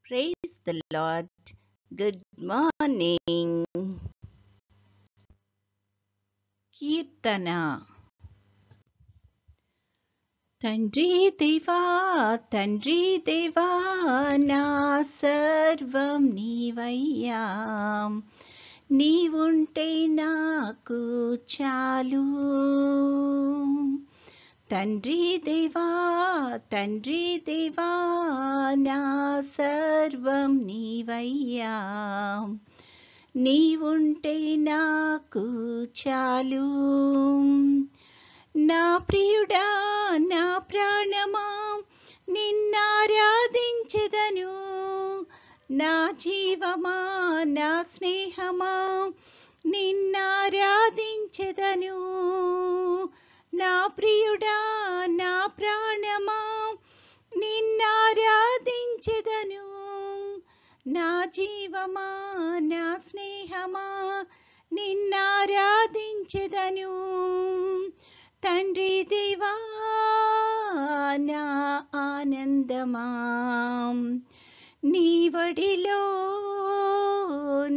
Praise the Lord. Good morning. కీర్తన. తండ్రి దేవా తండ్రి దేవా నా సర్వం నీవయ్యా, నీవుంటే నాకు చాలు. తండ్రి దేవా తండ్రి దేవా నా సర్వం నీవయ్యా, నీవుంటే నాకు చాలు. నా ప్రియుడా నా ప్రాణమా నిన్నారాధించెదను, నా జీవమా నా స్నేహమా నిన్నారాధించెదను. నా ప్రియుడా నా ప్రాణమా నిన్నారాధించెదను, నా జీవమా నా స్నేహమా నిన్నారాధించెదను. తండ్రి దేవా నా ఆనందమా, నీ వడిలో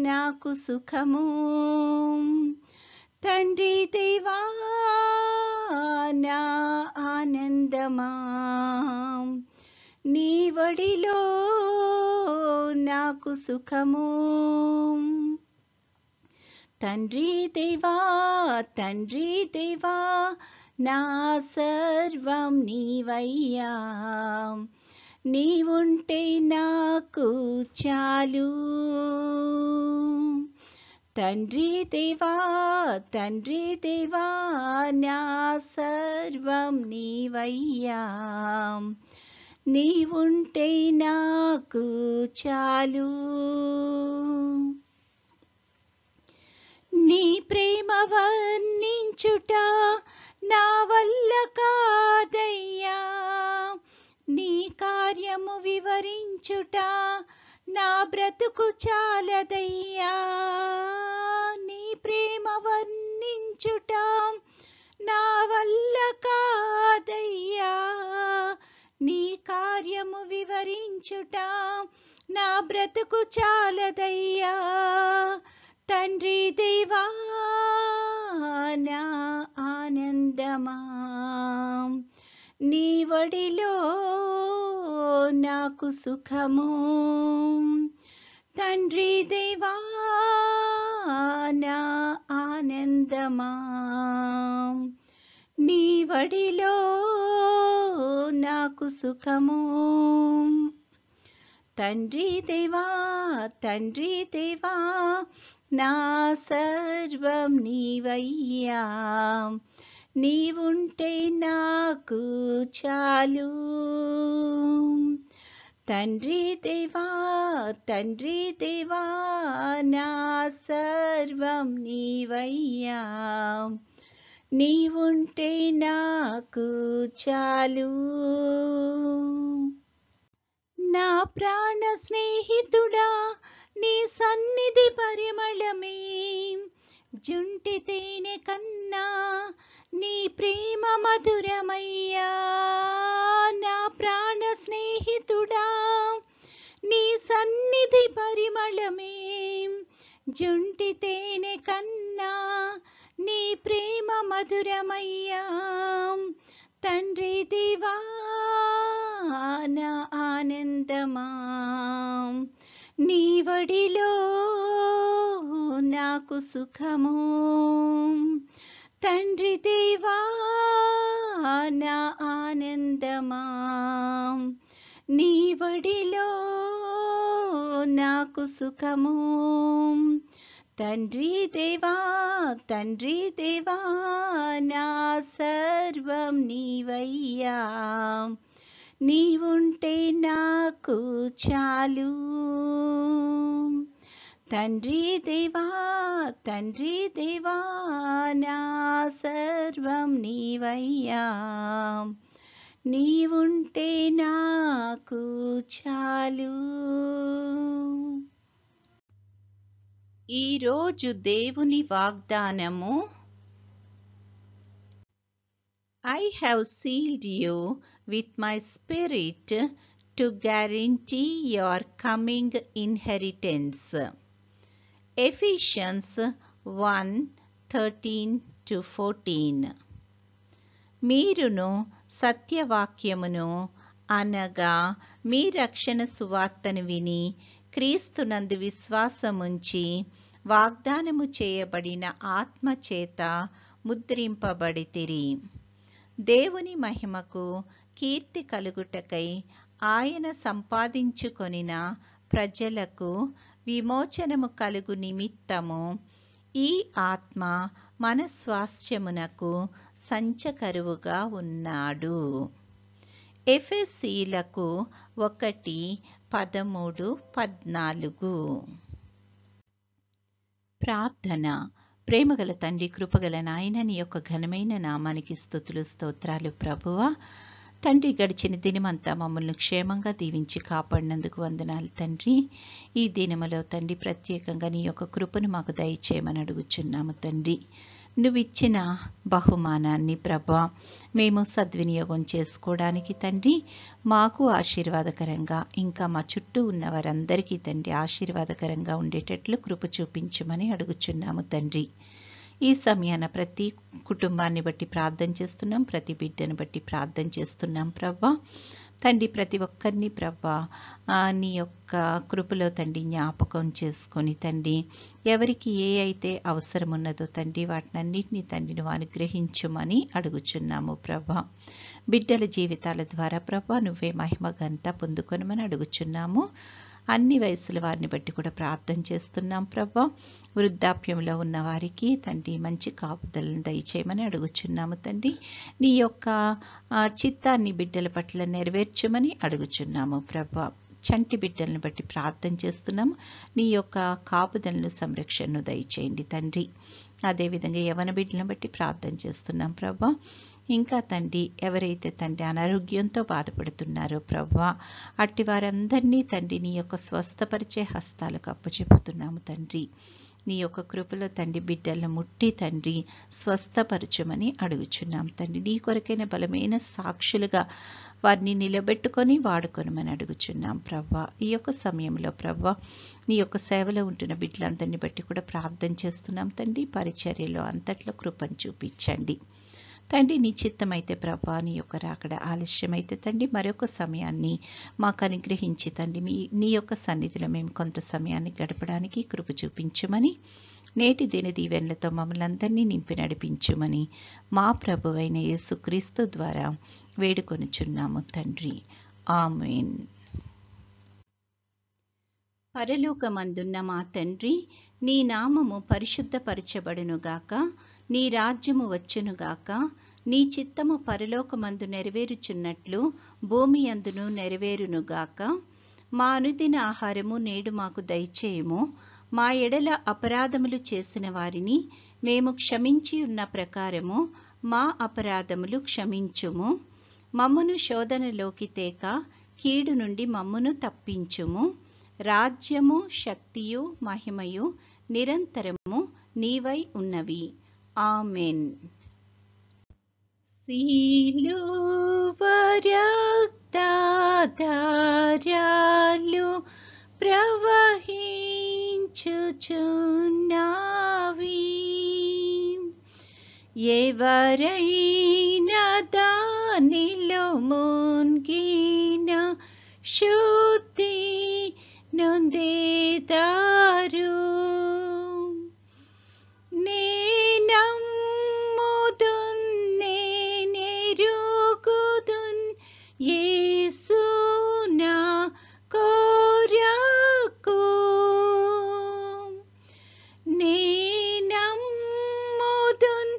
నాకు సుఖము. తండ్రి దేవా నా ఆనందమా, నీ వడిలో నాకు సుఖము. తండ్రి దేవా తండ్రి దేవా నా సర్వం నీవయ్యా, నీవుంటే నాకు చాలు. తండ్రి దేవా తండ్రి దేవా నా సర్వం నీవయ్యా, నీవుంటే నాకు చాలు. నీ ప్రేమ వర్ణించుట నా వల్ల కాదయ్యా, నీ కార్యము వివరించుట నా బ్రతుకు చాలదయ్యా. నీ ప్రేమ వర్ణించుట నా వల్ల కాదయ్యా, నీ కార్యము వివరించుట నా బ్రతుకు చాలదయ్యా. తండ్రి దేవా నా ఆనందమా, నీ వడిలో నాకు సుఖము. తండ్రి దేవా నా ఆనందమా, నీ వడిలో నాకు సుఖము. తండ్రి దేవా తండ్రి దేవా నా సర్వం నీవయ్యా, నీవుంటే నాకు చాలు. తండ్రి దేవా తండ్రి దేవా నా సర్వం నీవయ్యా, నీవుంటే నాకు చాలు. నా ప్రాణ స్నేహితుడా నీ సన్నిధి పరిమళమే, జుంటి తేనె కన్నా నీ ప్రేమ మధురమయ్యా. నా ప్రాణ స్నేహితుడా నీ సన్నిధి పరిమళమే, జుంటి తేనె కన్నా నీ ప్రేమ మధురమయ్యా. తండ్రి దేవా నా ఆనందమా, నీ వడిలో నాకు సుఖము. తండ్రి దేవా నా ఆనందమా, నీ వడిలో నాకు సుఖము. తండ్రి దేవా తండ్రి దేవా నా సర్వం నీవయ్యా, నీవుంటే నాకు చాలు. తండ్రి దేవా తండ్రి దేవా నా సర్వం నీవయ్యా, నీవుంటే నాకు చాలు. ఈరోజు దేవుని వాగ్దానము, I have sealed you with my spirit to guarantee your coming inheritance. Ephesians 1:13-14. మీరును సత్యవాక్యమును అనగా మీ రక్షణ సువార్తను విని క్రీస్తునందు విశ్వాసముంచి వాగ్దానము చేయబడిన ఆత్మచేత ముద్రింపబడితిరి. దేవుని మహిమకు కీర్తి కలుగుటకై ఆయన సంపాదించుకొనిన ప్రజలకు విమోచనము కలుగు నిమిత్తము ఈ ఆత్మ మన స్వాస్థ్యమునకు సంచకరువుగా ఉన్నాడు. ఎఫెసీలకు 1:13-14. ప్రార్థన. ప్రేమగల తండ్రి, కృపగల నాయన, నీ యొక్క ఘనమైన నామానికి స్తుతులు స్తోత్రాలు ప్రభువా. తండ్రి, గడిచిన దినమంతా మమ్మల్ని క్షేమంగా దీవించి కాపాడినందుకు వందనాలు తండ్రి. ఈ దినములో తండ్రి ప్రత్యేకంగా నీ యొక్క కృపను మాకు దయచేయమని అడుగుచున్నాము తండ్రి. నువ్విచ్చిన బహుమానాన్ని ప్రభా మేము సద్వినియోగం చేసుకోవడానికి తండ్రి మాకు ఆశీర్వాదకరంగా, ఇంకా మా చుట్టూ ఉన్న వారందరికీ తండ్రి ఆశీర్వాదకరంగా ఉండేటట్లు కృప చూపించమని అడుగుచున్నాము తండ్రి. ఈ సమయాన ప్రతి కుటుంబాన్ని బట్టి ప్రార్థన చేస్తున్నాం, ప్రతి బిడ్డను బట్టి ప్రార్థన చేస్తున్నాం ప్రభా. తండ్రి, ప్రతి ఒక్కరిని ప్రభా నీ యొక్క కృపలో తండ్రి జ్ఞాపకం చేసుకొని తండ్రి ఎవరికి ఏ అయితే అవసరం ఉన్నదో తండ్రి వాటినన్నిటినీ తండ్రి నువ్వు అనుగ్రహించుమని అడుగుచున్నాము ప్రభా. బిడ్డల జీవితాల ద్వారా ప్రభా నువ్వే మహిమ ఘనత పొందుకొనమని అడుగుచున్నాము. అన్ని వయసుల వారిని బట్టి కూడా ప్రార్థన చేస్తున్నాం ప్రభా. వృద్ధాప్యంలో ఉన్న వారికి తండ్రి మంచి కాపుదలను దయచేయమని అడుగుచున్నాము తండ్రి. నీ యొక్క చిత్తాన్ని బిడ్డల పట్ల నెరవేర్చమని అడుగుచున్నాము ప్రభా. చంటి బిడ్డలను బట్టి ప్రార్థన చేస్తున్నాము. నీ యొక్క కాపుదలను సంరక్షణను దయచేయండి తండ్రి. అదేవిధంగా యవన బిడ్డలను బట్టి ప్రార్థన చేస్తున్నాం ప్రభా. ఇంకా తండ్రి ఎవరైతే తండ్రి అనారోగ్యంతో బాధపడుతున్నారో ప్రభా అట్టి వారందరినీ తండ్రి నీ యొక్క స్వస్థపరిచే హస్తాలకు అప్పచెప్పుతున్నాము తండ్రి. నీ యొక్క కృపలో తండ్రి బిడ్డలను ముట్టి తండ్రి స్వస్థపరచమని అడుగుచున్నాం తండ్రి. నీ కొరకైన బలమైన సాక్షులుగా వారిని నిలబెట్టుకొని వాడుకొనమని అడుగుచున్నాం ప్రభా. ఈ యొక్క సమయంలో ప్రభా నీ యొక్క సేవలో ఉంటున్న బిడ్డలందరినీ బట్టి కూడా ప్రార్థన చేస్తున్నాం తండ్రి. పరిచర్యలో అంతట్లో కృపను చూపించండి తండ్రి. నీ చిత్తమైతే ప్రభా నీ యొక్క రాకడ ఆలస్యమైతే తండ్రి మరొక సమయాన్ని మాకు అనుగ్రహించి తండ్రి నీ యొక్క సన్నిధిలో మేము కొంత సమయాన్ని గడపడానికి కృప చూపించమని, నేటి దిన దీవెనలతో మమ్మల్ని అందరినీ నింపి నడిపించుమని మా ప్రభువైన యేసుక్రీస్తు ద్వారా వేడుకొనుచున్నాము తండ్రి. ఆమేన్. పరలోకమందున్న మా తండ్రి, నీ నామము పరిశుద్ధపరచబడునుగాక, నీ రాజ్యము వచ్చునుగాక, నీ చిత్తము పరలోకమందు నెరవేరుచున్నట్లు భూమి అందును నెరవేరునుగాక. మా అనుదిన ఆహారము నేడు మాకు దయచేయుము. మా ఎడల అపరాధములు చేసిన వారిని మేము క్షమించి ఉన్న ప్రకారము మా అపరాధములు క్షమించుము. మమ్మును శోధనలోకి తేక కీడు నుండి మమ్మును తప్పించుము. రాజ్యము, శక్తియు, మహిమయు నిరంతరము నీవై ఉన్నవి. ఆమెన్. సిలువ రక్తధారలు ప్రవహించుచున్నవి. ఎవరైనా దానిలో మునిగిన శుద్ధి నొందేదారు. నేనెరుగుదున్ యేసు నా కొరకు. నేనెరుగుదున్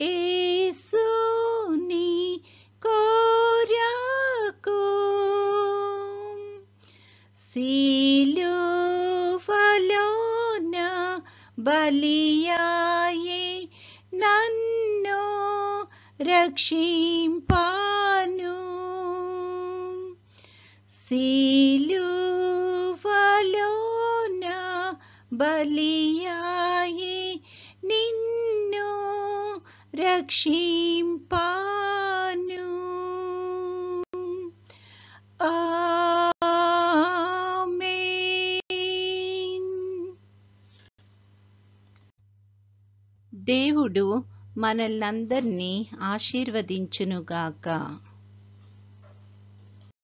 యేసు నీ కొరకు. సిలువలోన బలియాయే నన్ను రక్షింపాను. సిలువలోన బలియాయే నిన్ను రక్షింపాను. దేవుడు మనల్నందరినీ ఆశీర్వదించునుగాక.